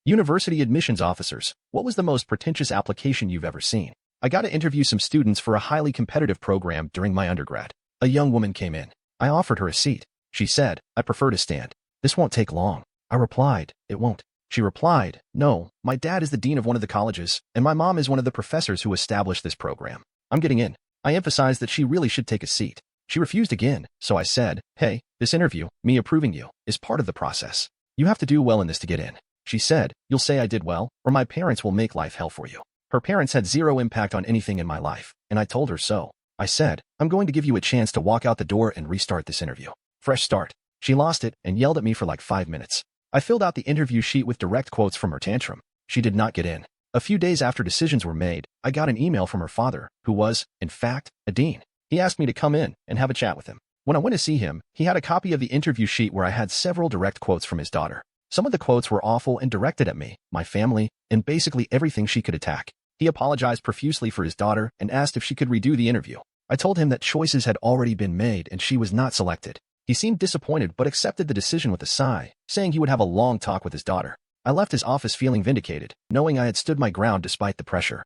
University admissions officers, what was the most pretentious application you've ever seen? I got to interview some students for a highly competitive program during my undergrad. A young woman came in. I offered her a seat. She said, "I prefer to stand. This won't take long." I replied, "It won't." She replied, "No, my dad is the dean of one of the colleges, and my mom is one of the professors who established this program. I'm getting in." I emphasized that she really should take a seat. She refused again, so I said, "Hey, this interview, me approving you, is part of the process. You have to do well in this to get in." She said, "You'll say I did well, or my parents will make life hell for you." Her parents had zero impact on anything in my life, and I told her so. I said, "I'm going to give you a chance to walk out the door and restart this interview. Fresh start." She lost it and yelled at me for like 5 minutes. I filled out the interview sheet with direct quotes from her tantrum. She did not get in. A few days after decisions were made, I got an email from her father, who was, in fact, a dean. He asked me to come in and have a chat with him. When I went to see him, he had a copy of the interview sheet where I had several direct quotes from his daughter. Some of the quotes were awful and directed at me, my family, and basically everything she could attack. He apologized profusely for his daughter and asked if she could redo the interview. I told him that choices had already been made and she was not selected. He seemed disappointed but accepted the decision with a sigh, saying he would have a long talk with his daughter. I left his office feeling vindicated, knowing I had stood my ground despite the pressure.